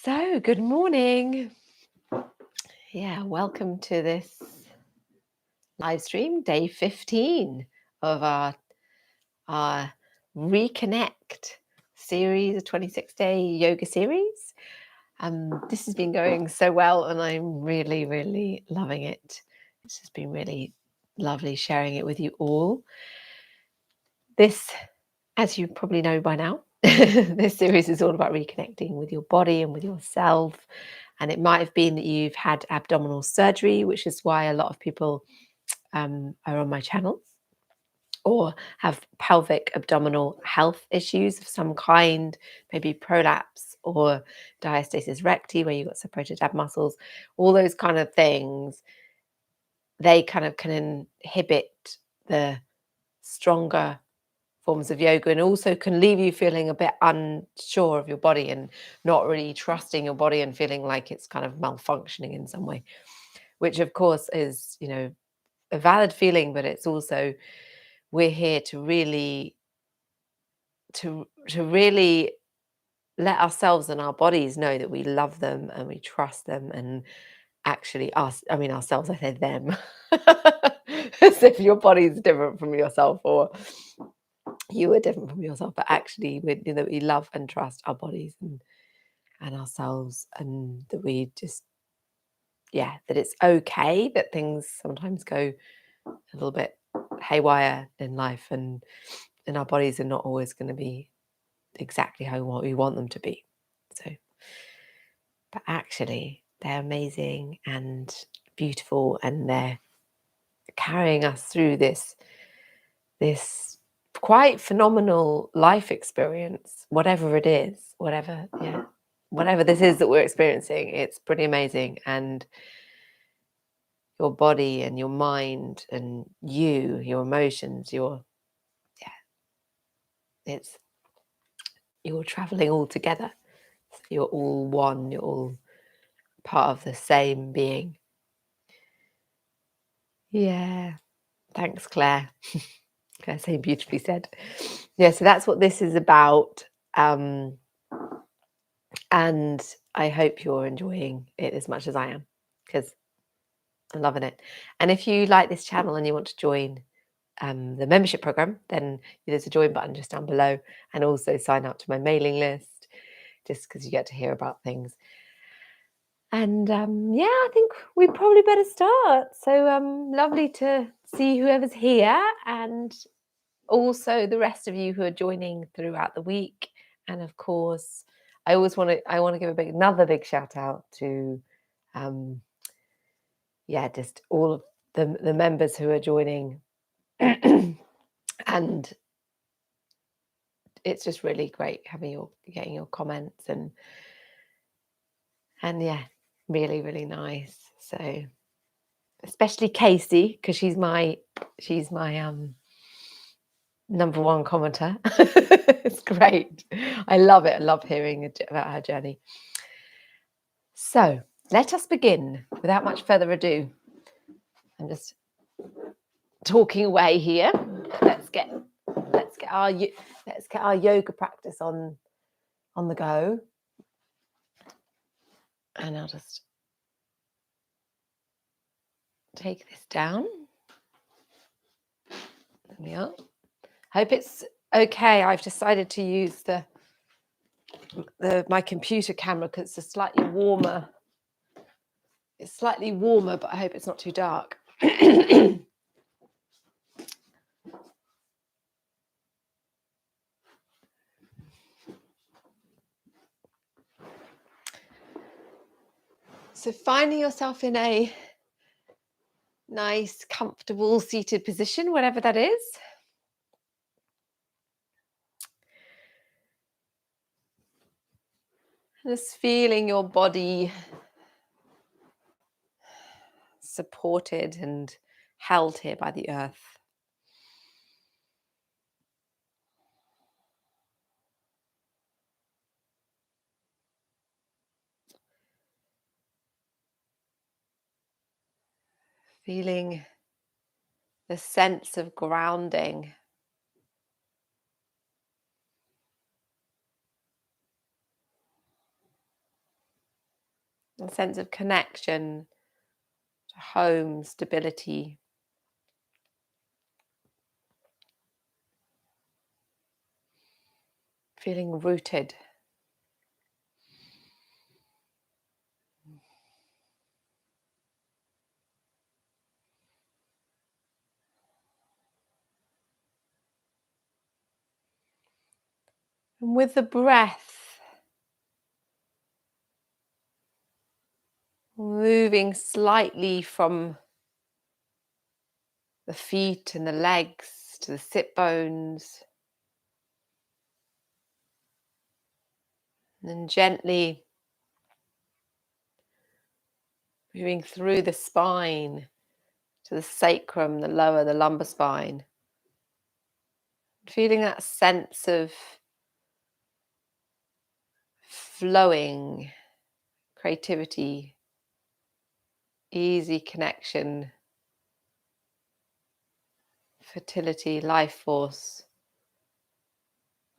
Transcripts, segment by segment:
So, good morning. Yeah, welcome to this live stream, day 15 of our ReConnect series, a 26-day yoga series. This has been going so well, and I'm really, really loving it. It's just been really lovely sharing it with you all. This, as you probably know by now, this series is all about reconnecting with your body and with yourself. And it might have been that you've had abdominal surgery, which is why a lot of people are on my channel, or have pelvic abdominal health issues of some kind, maybe prolapse or diastasis recti, where you've got separated ab muscles. All those kind of things, they kind of can inhibit the stronger forms of yoga, and also can leave you feeling a bit unsure of your body and not really trusting your body and feeling like it's kind of malfunctioning in some way, which of course is, a valid feeling, but it's also, we're here to really really let ourselves and our bodies know that we love them and we trust them. And actually ourselves, I say them, as if your body is different from yourself, or you are different from yourself, but actually we love and trust our bodies and ourselves, and that we just, that it's okay that things sometimes go a little bit haywire in life, and our bodies are not always going to be exactly how we want them to be. So, but actually they're amazing and beautiful, and they're carrying us through this quite phenomenal life experience, whatever it is, whatever this is that we're experiencing. It's pretty amazing. And your body and your mind and your emotions, you're traveling all together. So you're all one, you're all part of the same being. Yeah. Thanks, Claire. Claire saying beautifully said. Yeah, so that's what this is about. And I hope you're enjoying it as much as I am, because I'm loving it. And if you like this channel and you want to join the membership program, then there's a join button just down below, and also sign up to my mailing list, just because you get to hear about things. And I think we probably better start. So lovely to see whoever's here, and also the rest of you who are joining throughout the week. And of course, I want to give another big shout out to just all of the members who are joining. And it's just really great getting your comments, and really, really nice. So especially Casey, because she's my number one commenter. It's great. I love it. I love hearing about her journey. So let us begin without much further ado. I'm just talking away here. Let's get our yoga practice on the go. And I'll just take this down. There we are. Hope it's okay. I've decided to use my computer camera because it's slightly warmer. It's slightly warmer, but I hope it's not too dark. So finding yourself in a nice, comfortable, seated position, whatever that is. Just feeling your body supported and held here by the earth. Feeling the sense of grounding. a sense of connection to home, stability. Feeling rooted. And with the breath, moving slightly from the feet and the legs to the sit bones. And then gently moving through the spine to the sacrum, the lumbar spine. Feeling that sense of flowing, creativity, easy connection, fertility, life force.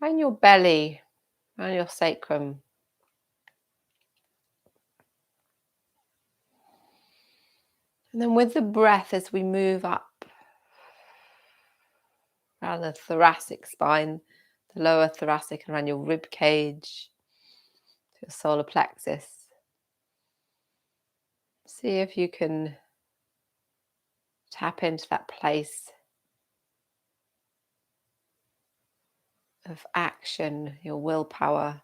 And your belly, and your sacrum. And then with the breath, as we move up around the thoracic spine, the lower thoracic, and around your rib cage, to your solar plexus. See if you can tap into that place of action, your willpower,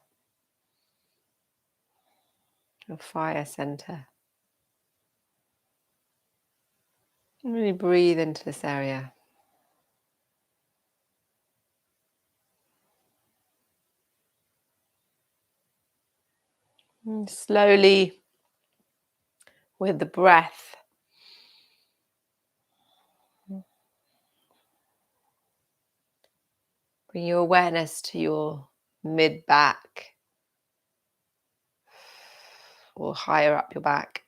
your fire center. And really breathe into this area. And slowly, with the breath, bring your awareness to your mid-back or higher up your back,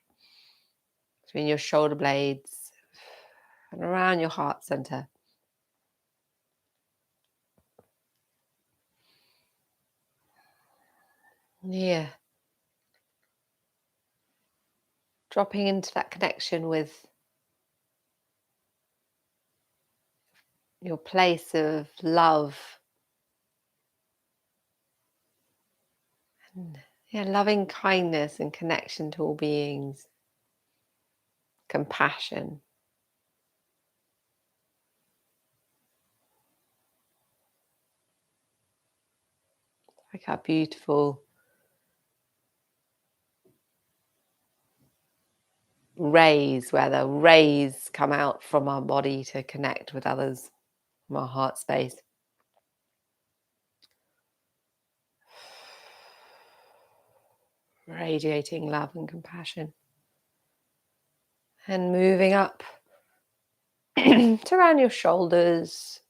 between your shoulder blades and around your heart center. Yeah. Dropping into that connection with your place of love. And loving kindness and connection to all beings. Compassion. Like our beautiful rays, where the rays come out from our body to connect with others from our heart space. Radiating love and compassion. And moving up to around your shoulders,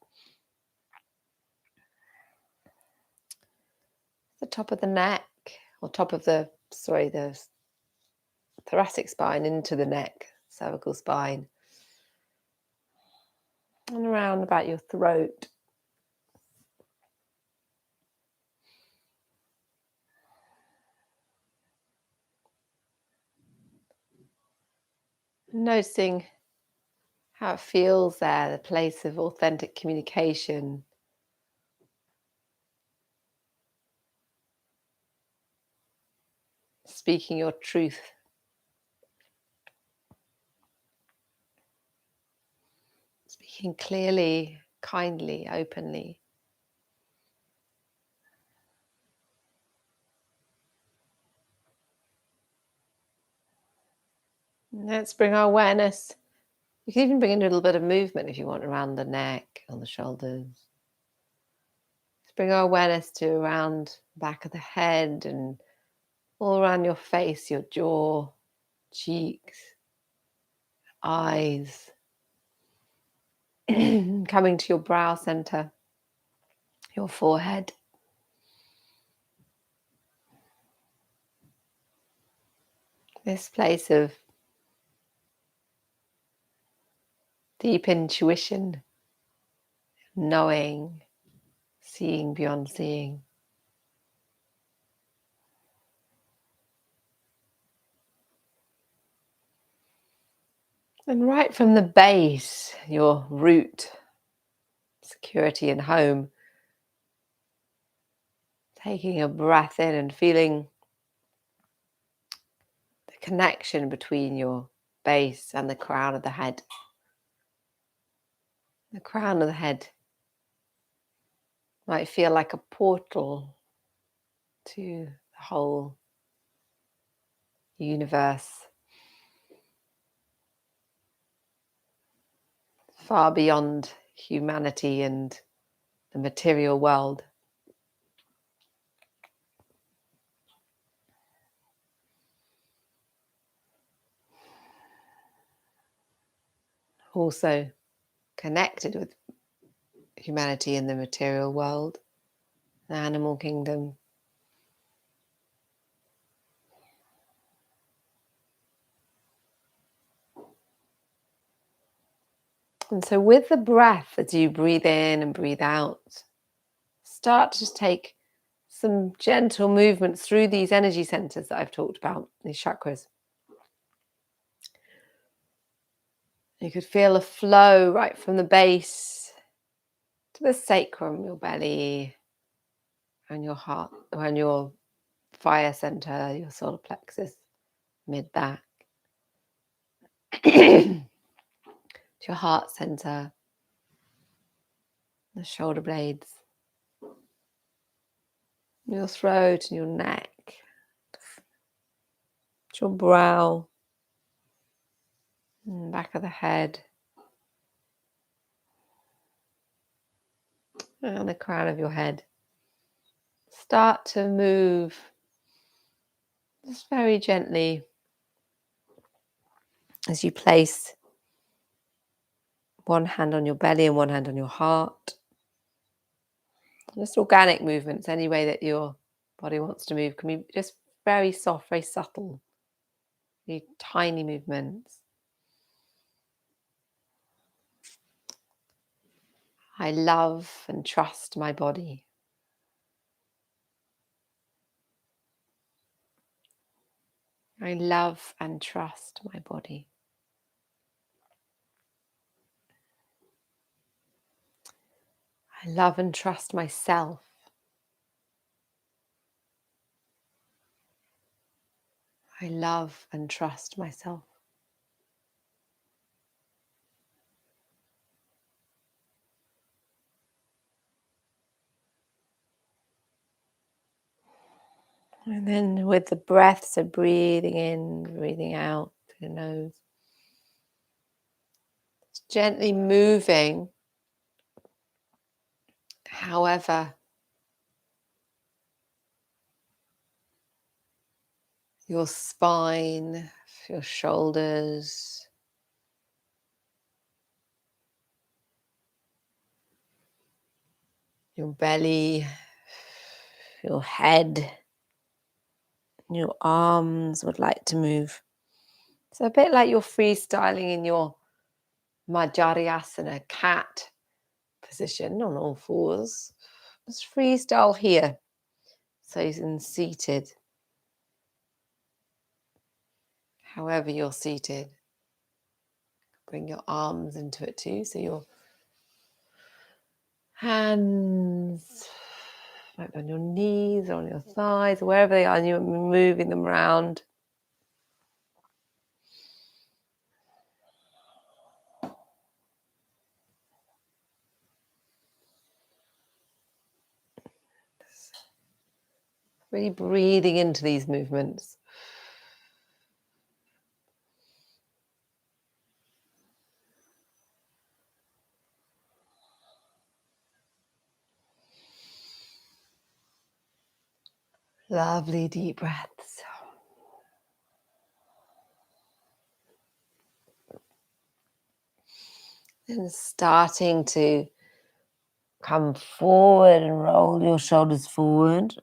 the top of the neck, or top of the thoracic spine into the neck, cervical spine, and around about your throat. Noticing how it feels there, the place of authentic communication. Speaking your truth. Speaking clearly, kindly, openly. Let's bring our awareness. You can even bring in a little bit of movement if you want around the neck, on the shoulders. Let's bring our awareness to around the back of the head and all around your face, your jaw, cheeks, eyes. Coming to your brow center, your forehead. This place of deep intuition, knowing, seeing beyond seeing. And right from the base, your root, security and home, taking a breath in and feeling the connection between your base and the crown of the head. The crown of the head might feel like a portal to the whole universe, far beyond humanity and the material world. Also connected with humanity in the material world, the animal kingdom. And so with the breath, as you breathe in and breathe out, start to just take some gentle movements through these energy centers that I've talked about, these chakras. You could feel a flow right from the base to the sacrum, your belly, and your heart, and your fire center, your solar plexus, mid back, to your heart center, the shoulder blades, your throat and your neck, to your brow, and back of the head, and the crown of your head. Start to move just very gently as you place one hand on your belly and one hand on your heart. Just organic movements, any way that your body wants to move, can be just very soft, very subtle, very tiny movements. I love and trust my body. I love and trust my body. I love and trust myself. I love and trust myself. And then with the breath, so breathing in, breathing out through the nose. Just gently moving, however your spine, your shoulders, your belly, your head, your arms would like to move. So a bit like you're freestyling in your Majariasana, cat position on all fours. Just freestyle here. So you're seated. However you're seated. Bring your arms into it too. So your hands might be on your knees or on your thighs, wherever they are, and you're moving them around. Really breathing into these movements. Lovely deep breaths. And starting to come forward and roll your shoulders forward.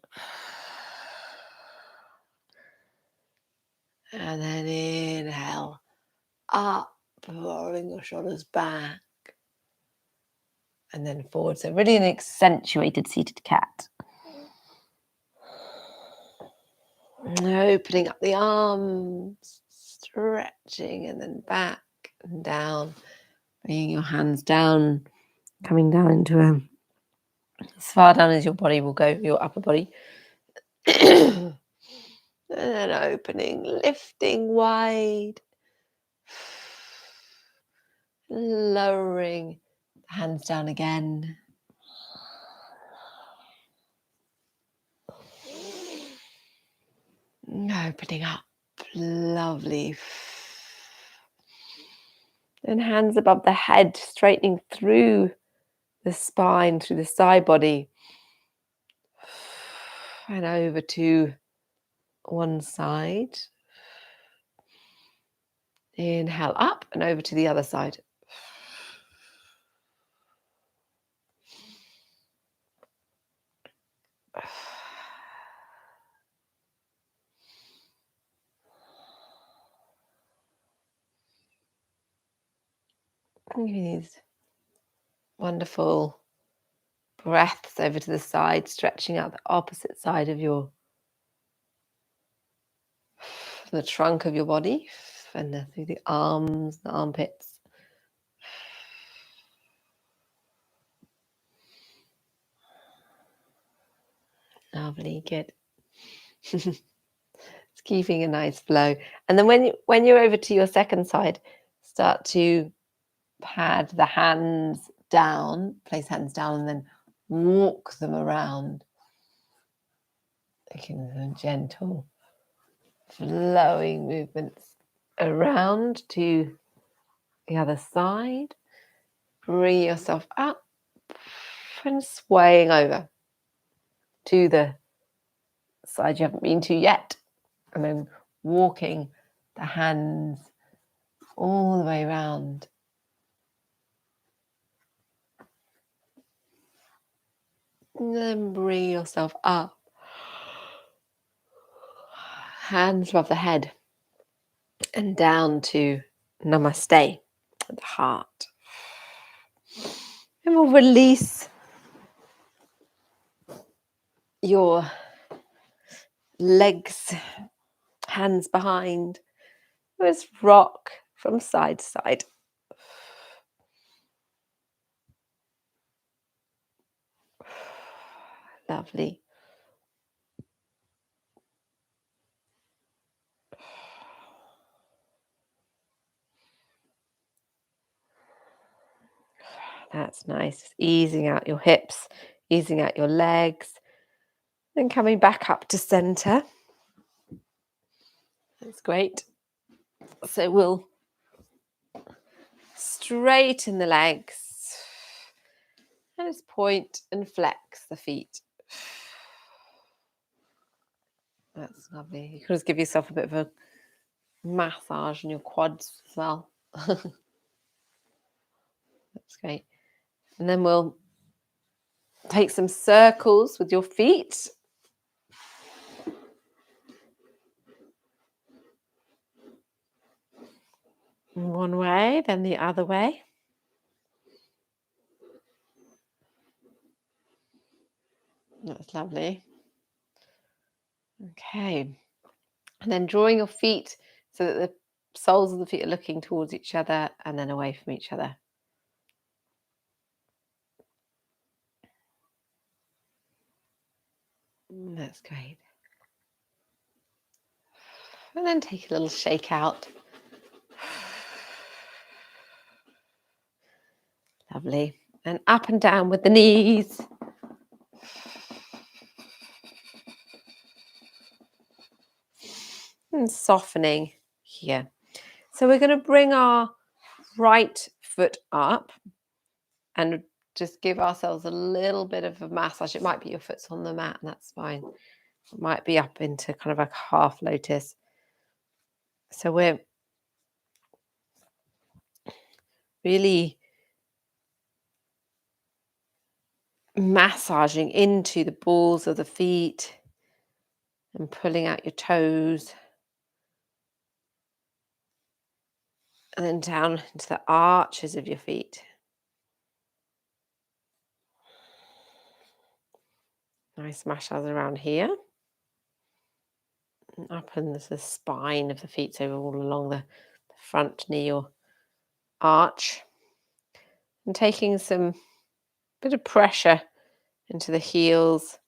And then inhale, up, rolling your shoulders back. And then forward. So really an accentuated seated cat. And opening up the arms, stretching, and then back and down. Bringing your hands down, coming down into as far down as your body will go, your upper body. And then opening, lifting wide. Lowering the hands down again. Opening up. Lovely. And hands above the head, straightening through the spine, through the side body. And over to one side. Inhale up and over to the other side. These wonderful breaths over to the side, stretching out the opposite side of the trunk of your body, and through the arms, the armpits. Lovely, good. It's keeping a nice flow. And then when you're over to your second side, start to pad the hands down, place hands down, and then walk them around. Making them gentle, flowing movements around to the other side. Bring yourself up and swaying over to the side you haven't been to yet. And then walking the hands all the way around. And then bring yourself up. Hands above the head. And down to Namaste at the heart. And we'll release your legs, hands behind. Let's rock from side to side. Lovely. That's nice. Easing out your hips, easing out your legs. Then coming back up to center. That's great. So we'll straighten the legs. And just point and flex the feet. That's lovely. You can just give yourself a bit of a massage in your quads as well. That's great. And then we'll take some circles with your feet. One way, then the other way. That's lovely. Okay. And then drawing your feet so that the soles of the feet are looking towards each other and then away from each other. That's great. And then take a little shake out. Lovely. And up and down with the knees. And softening here. So we're going to bring our right foot up and just give ourselves a little bit of a massage. It might be your foot's on the mat, and that's fine. It might be up into kind of a half lotus. So we're really massaging into the balls of the feet and pulling out your toes. And then down into the arches of your feet. Nice massage around here. And up into the spine of the feet, so all along the front knee or arch and taking some bit of pressure into the heels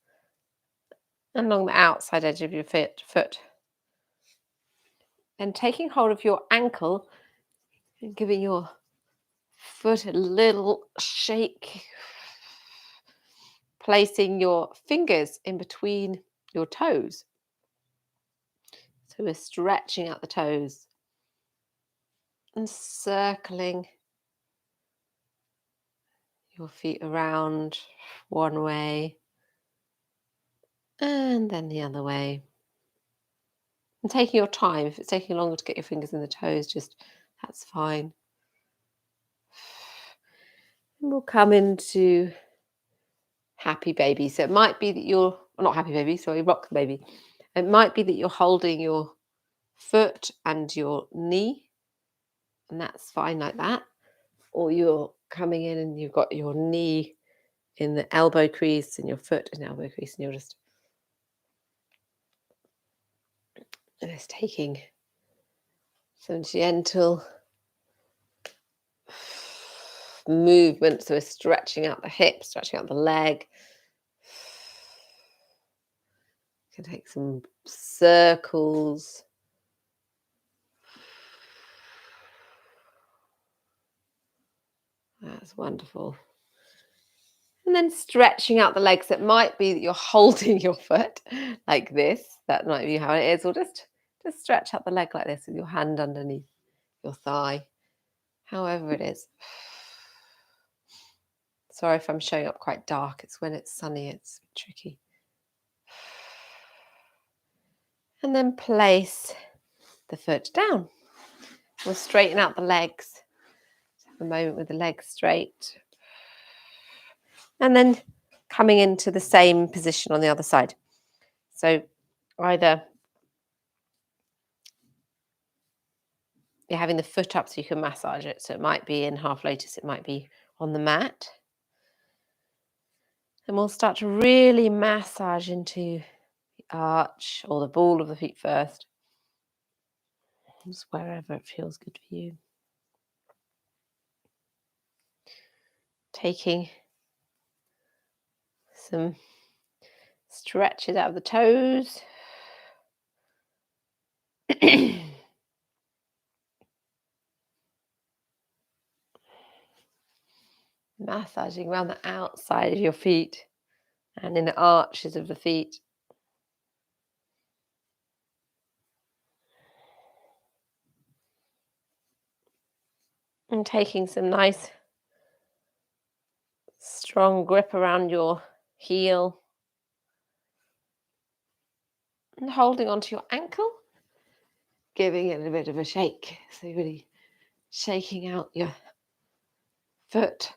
and along the outside edge of your foot. And taking hold of your ankle and giving your foot a little shake, placing your fingers in between your toes. So we're stretching out the toes and circling your feet around one way and then the other way. And taking your time. If it's taking longer to get your fingers in the toes, that's fine. And we'll come into happy baby. So it might be that you're, not happy baby, sorry, rock the baby. It might be that you're holding your foot and your knee, and that's fine like that. Or you're coming in and you've got your knee in the elbow crease and your foot in the elbow crease, and you're just taking some gentle movement. So we're stretching out the hip, stretching out the leg. You can take some circles. That's wonderful. And then stretching out the legs. It might be that you're holding your foot like this. That might be how it is. Or just stretch out the leg like this with your hand underneath your thigh. However it is. Sorry if I'm showing up quite dark. It's when it's sunny, it's tricky. And then place the foot down. We'll straighten out the legs. Have a moment with the legs straight. And then coming into the same position on the other side. So either you're having the foot up so you can massage it. So it might be in half lotus, it might be on the mat. And we'll start to really massage into the arch or the ball of the feet first. Just wherever it feels good for you. Taking some stretches out of the toes. Massaging around the outside of your feet and in the arches of the feet. And taking some nice strong grip around your heel. And holding onto your ankle. Giving it a bit of a shake. So really shaking out your foot.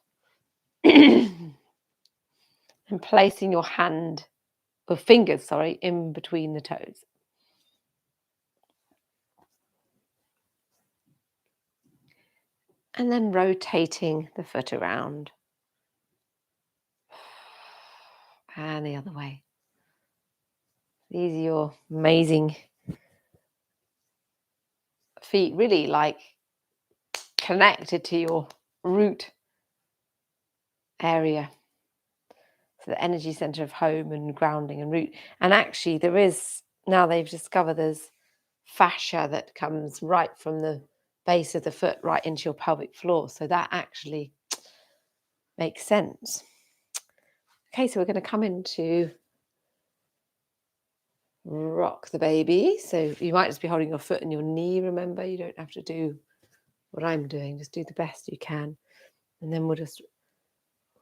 And placing your fingers, in between the toes. And then rotating the foot around. And the other way. These are your amazing feet, really like connected to your root area. So the energy center of home and grounding and root. And actually now they've discovered there's fascia that comes right from the base of the foot right into your pelvic floor. So that actually makes sense. Okay, so we're going to come into rock the baby. So you might just be holding your foot and your knee. Remember, you don't have to do what I'm doing. Just do the best you can. And then we'll just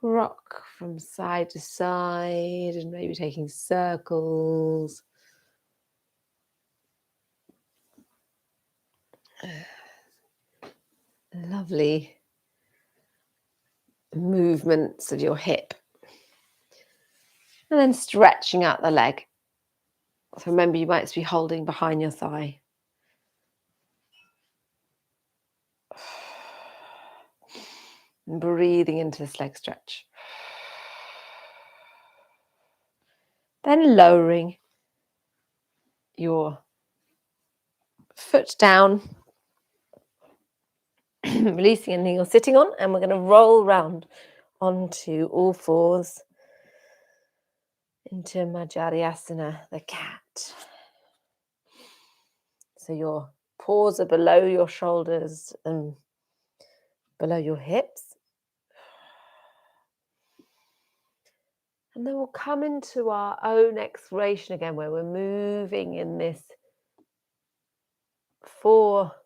rock from side to side and maybe taking circles. Lovely movements of your hip. And then stretching out the leg. So remember, you might just be holding behind your thigh. And breathing into this leg stretch. Then lowering your foot down releasing anything you're sitting on, and we're going to roll round onto all fours into Majariasana, the cat. So your paws are below your shoulders and below your hips. And then we'll come into our own exploration again, where we're moving in this four-legged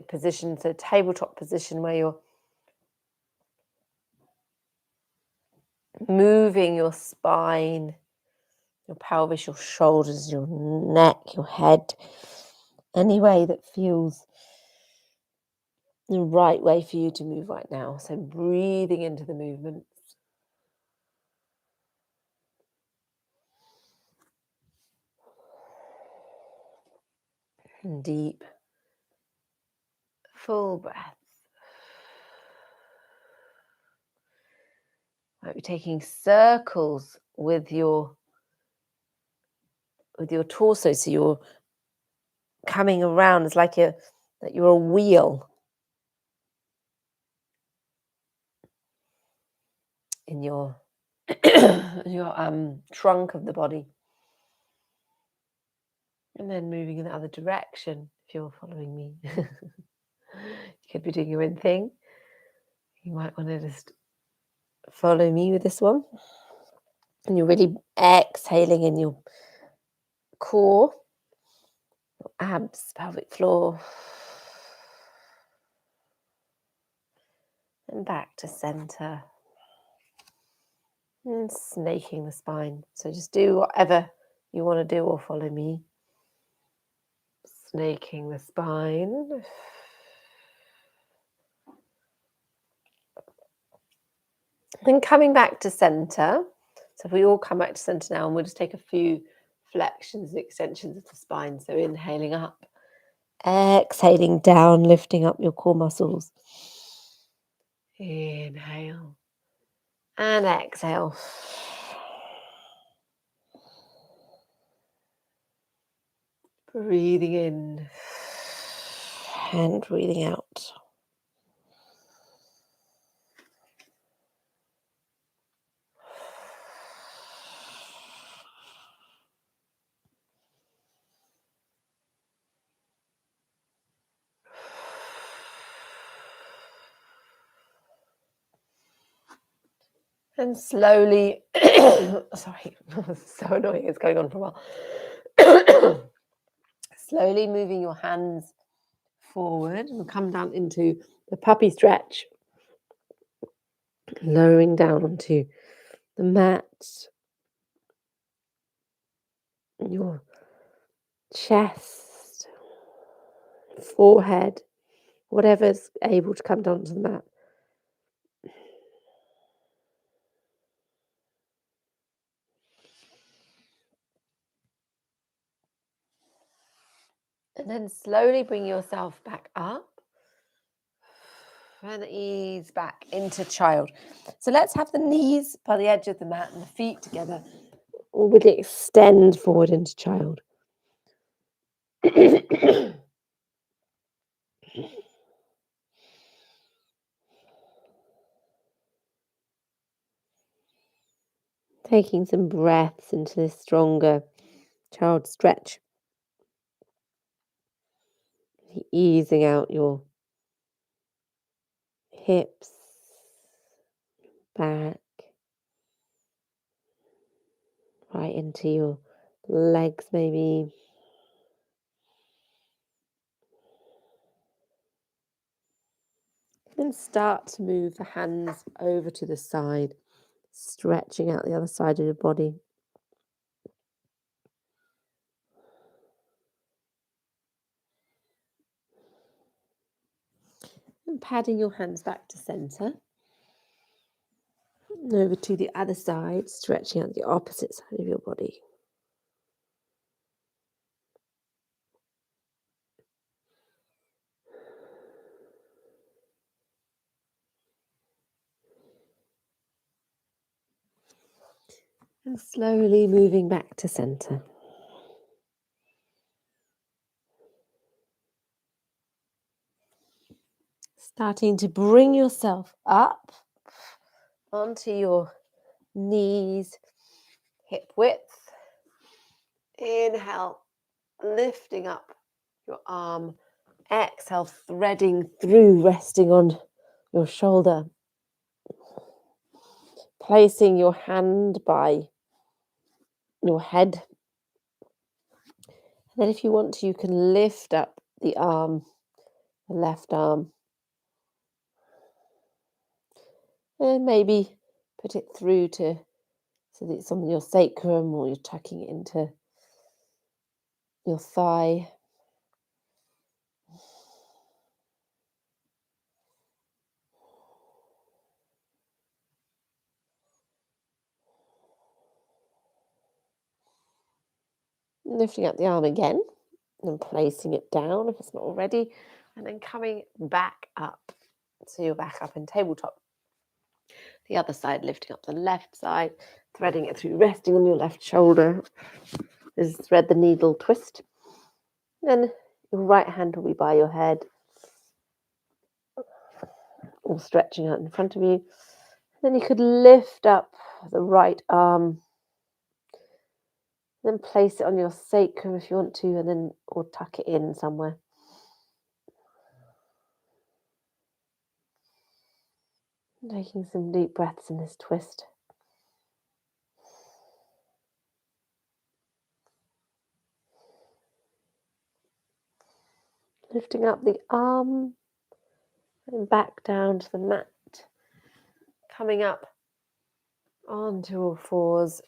position, so tabletop position, where you're moving your spine, your pelvis, your shoulders, your neck, your head, any way that feels the right way for you to move right now. So breathing into the movement. And deep, full breath. Might be taking circles with your torso, so you're coming around. It's like that you're a wheel in your trunk of the body, and then moving in the other direction. If you're following me, you could be doing your own thing. You might want to just follow me with this one, and you're really exhaling in your core, your abs, pelvic floor, and back to center. And snaking the spine. So just do whatever you want to do, or follow me. Snaking the spine. Then coming back to center. So if we all come back to center now, and we'll just take a few flexions and extensions of the spine. So inhaling up, exhaling down, lifting up your core muscles. Inhale and exhale. Breathing in and breathing out. And slowly, sorry, so annoying, it's going on for a while. Slowly moving your hands forward, and come down into the puppy stretch, lowering down onto the mat, your chest, forehead, whatever's able to come down to the mat. And then slowly bring yourself back up and ease back into child. So let's have the knees by the edge of the mat and the feet together. Or will it extend forward into child? Taking some breaths into this stronger child stretch. Easing out your hips, back, right into your legs maybe. Then start to move the hands over to the side, stretching out the other side of your body. And padding your hands back to center. And over to the other side, stretching out the opposite side of your body. And slowly moving back to center. Starting to bring yourself up onto your knees, hip width. Inhale, lifting up your arm. Exhale, threading through, resting on your shoulder. Placing your hand by your head. And then if you want to, you can lift up the arm, the left arm. And maybe put it through to so that it's on your sacrum, or you're tucking it into your thigh. Lifting up the arm again and placing it down if it's not already, and then coming back up. So you're back up in tabletop. The other side, lifting up the left side, threading it through, resting on your left shoulder. This is thread the needle twist. Then your right hand will be by your head, or stretching out in front of you. Then you could lift up the right arm, then place it on your sacrum if you want to, and then or tuck it in somewhere. Taking some deep breaths in this twist. Lifting up the arm and back down to the mat. Coming up onto all fours.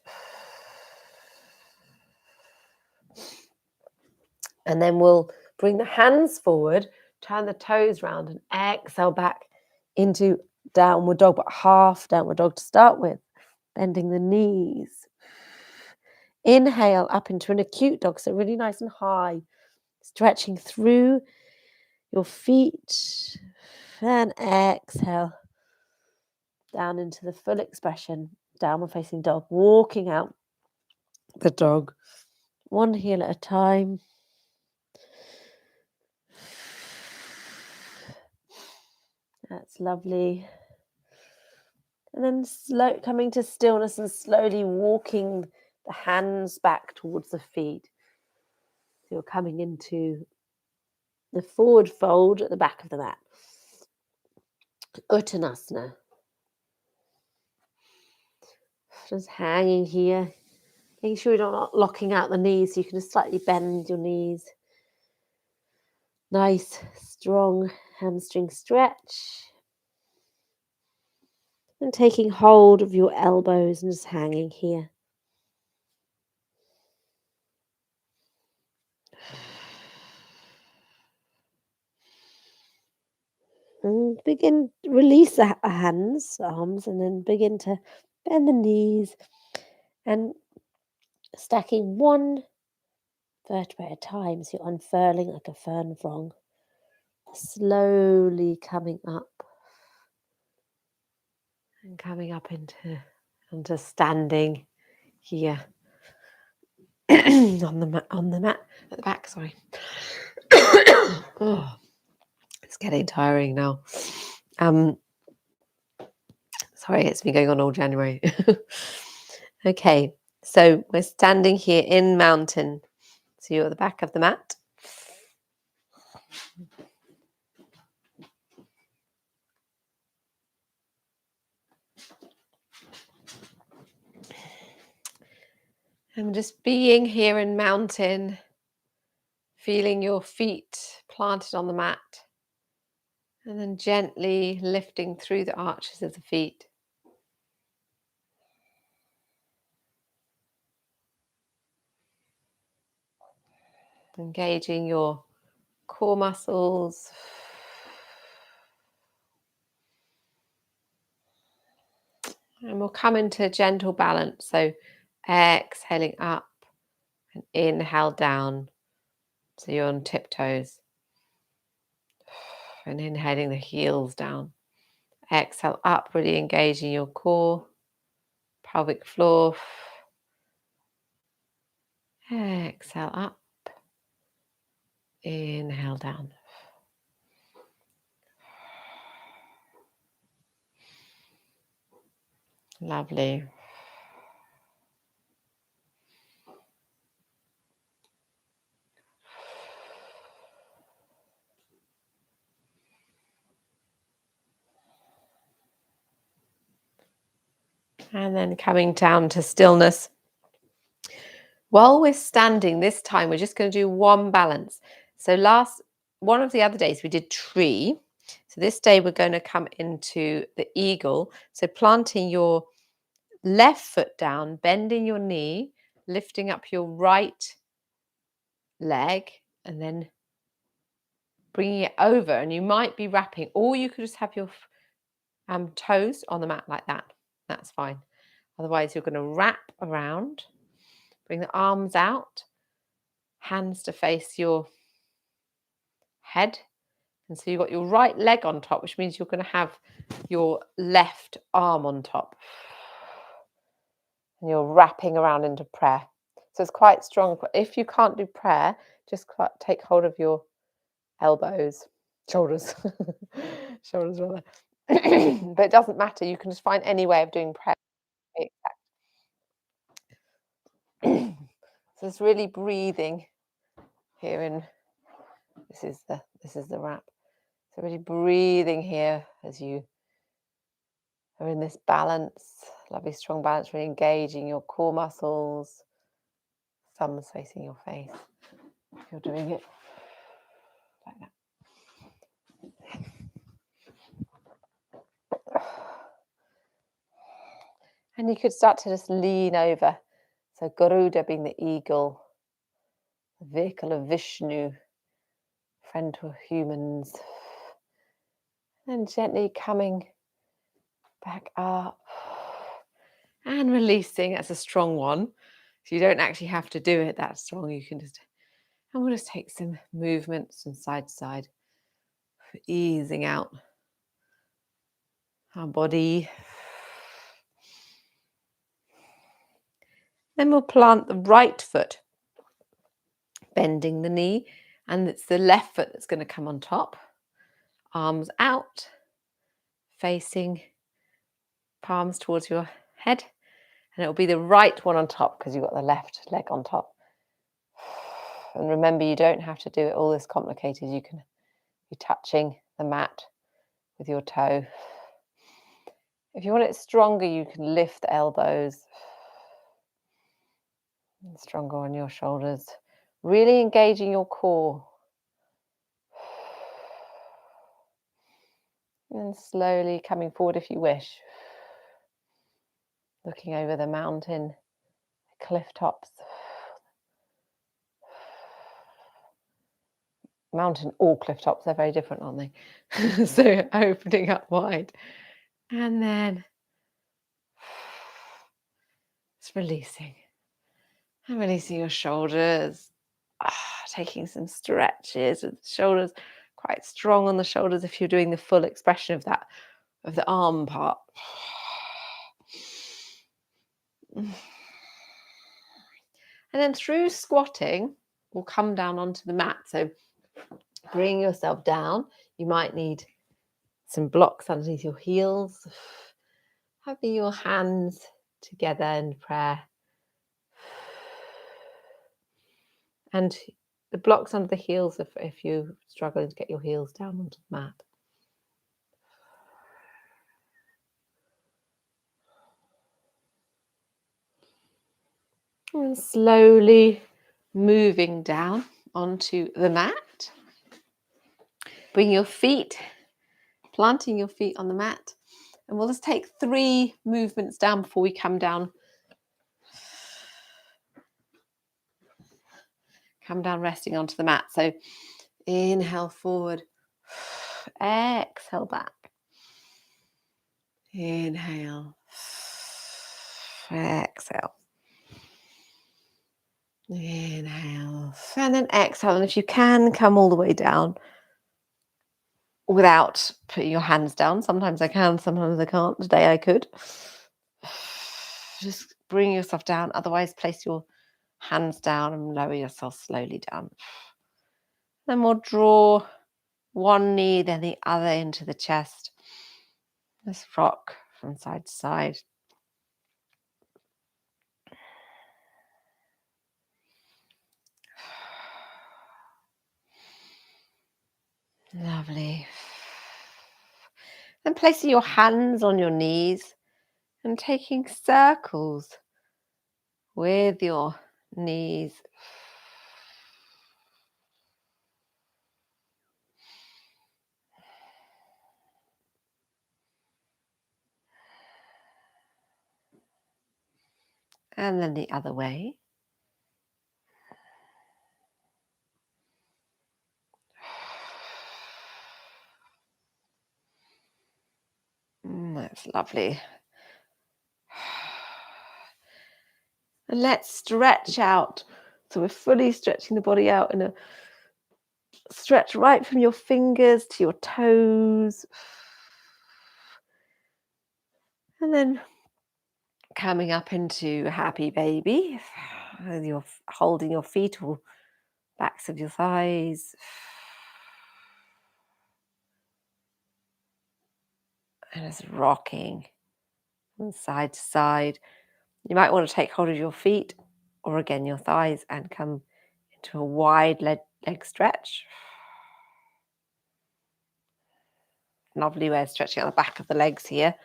And then we'll bring the hands forward, turn the toes round, and exhale back into downward dog, but half downward dog to start with. Bending the knees. Inhale up into an acute dog, so really nice and high. Stretching through your feet. And exhale down into the full expression, downward facing dog, walking out the dog, one heel at a time. That's lovely. And then coming to stillness and slowly walking the hands back towards the feet. So you're coming into the forward fold at the back of the mat. Uttanasana. Just hanging here. Making sure you're not locking out the knees, so you can just slightly bend your knees. Nice, strong hamstring stretch. And taking hold of your elbows and just hanging here. And release the hands, arms, and then begin to bend the knees and stacking one vertebrae at a time. So you're unfurling like a fern frond. Slowly coming up and coming up into standing here on the mat at the back. Sorry. Oh, it's getting tiring now. Sorry, it's been going on all January. Okay, so we're standing here in mountain. So you're at the back of the mat. And just being here in mountain, feeling your feet planted on the mat, and then gently lifting through the arches of the feet. Engaging your core muscles. And we'll come into gentle balance. So exhaling up and inhale down. So you're on tiptoes. And inhaling the heels down. Exhale up, really engaging your core, pelvic floor. Exhale up. Inhale down. Lovely. And then coming down to stillness. While we're standing this time, we're just going to do one balance. So one of the other days we did tree. So this day we're going to come into the eagle. So planting your left foot down, bending your knee, lifting up your right leg, and then bringing it over. And you might be wrapping, or you could just have your toes on the mat like that. That's fine. Otherwise, you're going to wrap around, bring the arms out, hands to face your head. And so you've got your right leg on top, which means you're going to have your left arm on top. And you're wrapping around into prayer. So it's quite strong. If you can't do prayer, just take hold of your elbows, shoulders, shoulders rather. But it doesn't matter. You can just find any way of doing prayer. So it's really breathing here in this is the wrap. So really breathing here as you are in this balance, lovely strong balance, really engaging your core muscles, thumbs facing your face. If you're doing it like that. And you could start to just lean over. So Garuda being the eagle, the vehicle of Vishnu, friend to humans. And gently coming back up and releasing. That's a strong one. So you don't actually have to do it that strong. You can just, and we'll just take some movements from side to side for easing out our body. Then we'll plant the right foot, bending the knee, and it's the left foot that's going to come on top. Arms out, facing palms towards your head, and it'll be the right one on top because you've got the left leg on top. And remember, you don't have to do it all this complicated. You can be touching the mat with your toe. If you want it stronger, you can lift the elbows. And stronger on your shoulders. Really engaging your core. And slowly coming forward if you wish. Looking over the mountain, the cliff tops. Mountain or cliff tops, they're very different, aren't they? So opening up wide. And then just releasing. And releasing your shoulders. Taking some stretches with the shoulders, quite strong on the shoulders if you're doing the full expression of that, of the arm part. And then through squatting, we'll come down onto the mat. So bring yourself down. You might need some blocks underneath your heels. Having your hands together in prayer. And the blocks under the heels if you're struggling to get your heels down onto the mat. And slowly moving down onto the mat. Bring your feet, planting your feet on the mat. And we'll just take 3 movements down before we come down. Come down resting onto the mat. So inhale forward. Exhale back. Inhale. Exhale. Inhale. And then exhale. And if you can, come all the way down without putting your hands down. Sometimes I can, sometimes I can't. Today I could. Just bring yourself down. Otherwise, place your hands down and lower yourself slowly down. Then we'll draw one knee, then the other into the chest. Just rock from side to side. Lovely. And placing your hands on your knees and taking circles with your knees. And then the other way. That's lovely. And let's stretch out. So we're fully stretching the body out in a stretch right from your fingers to your toes. And then coming up into a happy baby. You're holding your feet or backs of your thighs. And it's rocking from side to side. You might want to take hold of your feet or again your thighs and come into a wide leg stretch. Lovely way of stretching out the back of the legs here.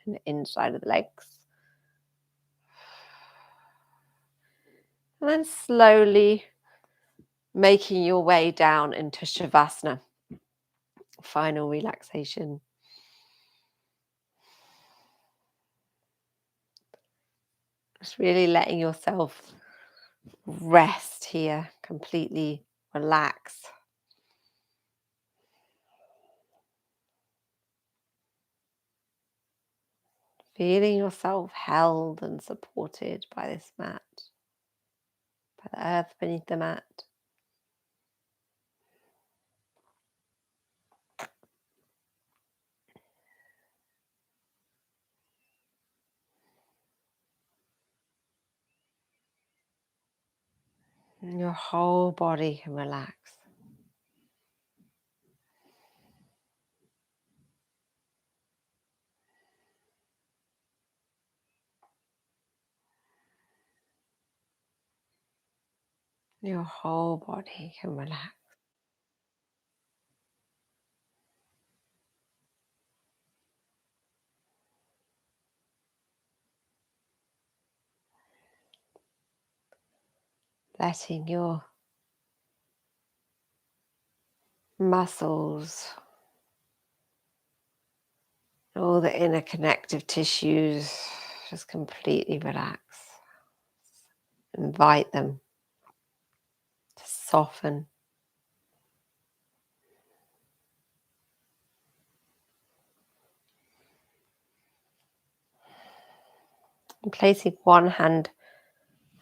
And the inside of the legs. And then slowly making your way down into Shavasana. Final relaxation. Just really letting yourself rest here, completely relax. Feeling yourself held and supported by this mat, by the earth beneath the mat. And your whole body can relax. Your whole body can relax. Letting your muscles, all the inner connective tissues, just completely relax. Invite them to soften. And placing one hand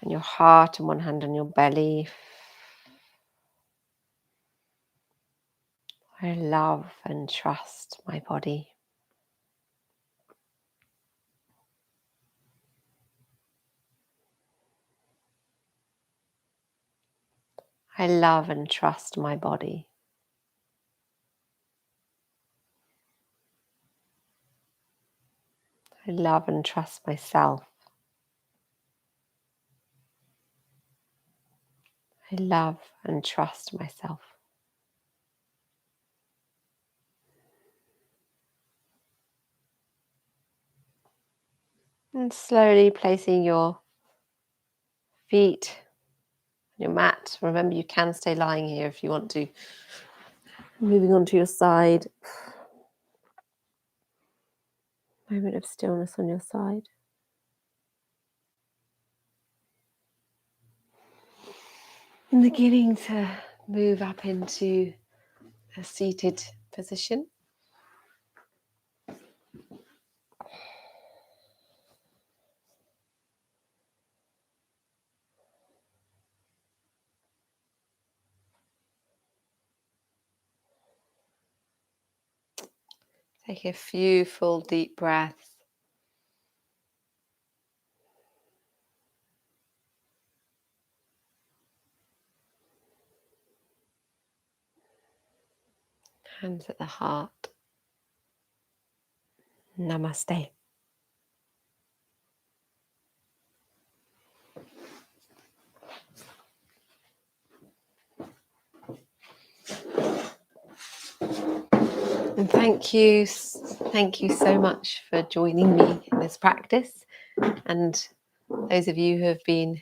on your heart and one hand on your belly. I love and trust my body. I love and trust my body. I love and trust myself. I love and trust myself. And slowly placing your feet on your mat. Remember, you can stay lying here if you want to. Moving on to your side. Moment of stillness on your side. And beginning to move up into a seated position. Take a few full deep breaths. Hands at the heart. Namaste. And thank you so much for joining me in this practice. And those of you who have been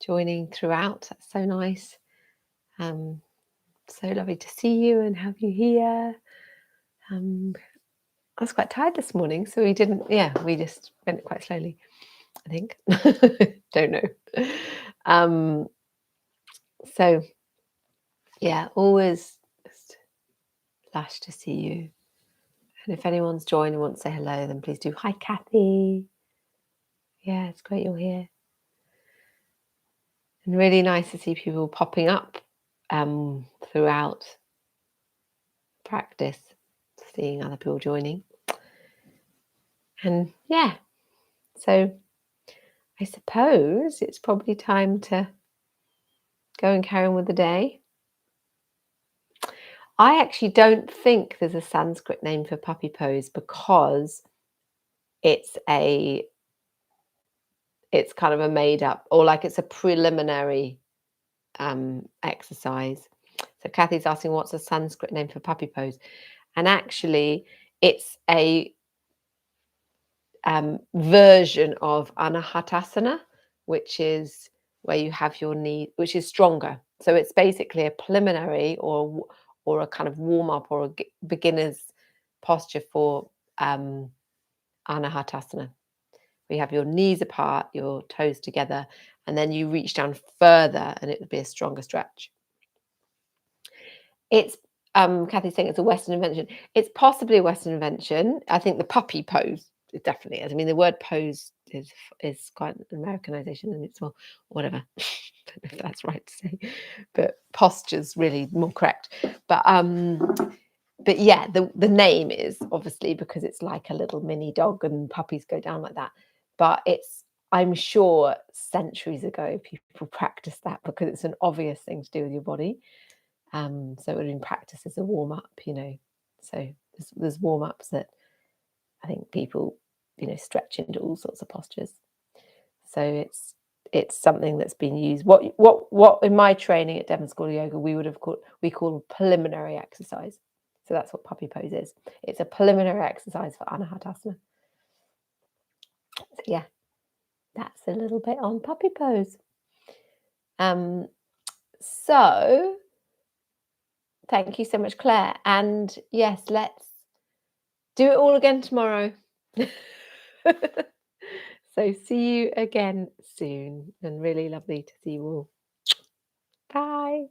joining throughout, that's so nice. So lovely to see you and have you here. I was quite tired this morning, so we just went it quite slowly, I think. Don't know. So yeah, always just lush to see you. And if anyone's joined and wants to say hello, then please do. Hi, Kathy. Yeah, it's great you're here. And really nice to see people popping up throughout practice, seeing other people joining. And yeah, so I suppose it's probably time to go and carry on with the day. I actually don't think there's a Sanskrit name for puppy pose because it's kind of a made up, or like it's a preliminary exercise. So Kathy's asking what's a Sanskrit name for puppy pose, and actually it's a version of anahatasana, which is where you have your knee, which is stronger. So it's basically a preliminary or a kind of warm up or a beginner's posture for anahatasana. We have your knees apart, your toes together, and then you reach down further and it would be a stronger stretch. It's Kathy's saying it's a Western invention. It's possibly a Western invention. I think the puppy pose it definitely is. I mean, the word pose is quite an Americanization, and it's, well, whatever. I don't know if that's right to say, but posture's really more correct. But yeah, the name is obviously because it's like a little mini dog and puppies go down like that. But I'm sure centuries ago people practiced that because it's an obvious thing to do with your body. So it would have been practiced as a warm up, So there's warm ups that I think people, stretch into all sorts of postures. So it's something that's been used. What in my training at Devon School of Yoga we call preliminary exercise. So that's what puppy pose is. It's a preliminary exercise for anahatasana. So yeah, that's a little bit on puppy pose. So thank you so much, Claire. And yes, let's do it all again tomorrow. So see you again soon, and really lovely to see you all. Bye.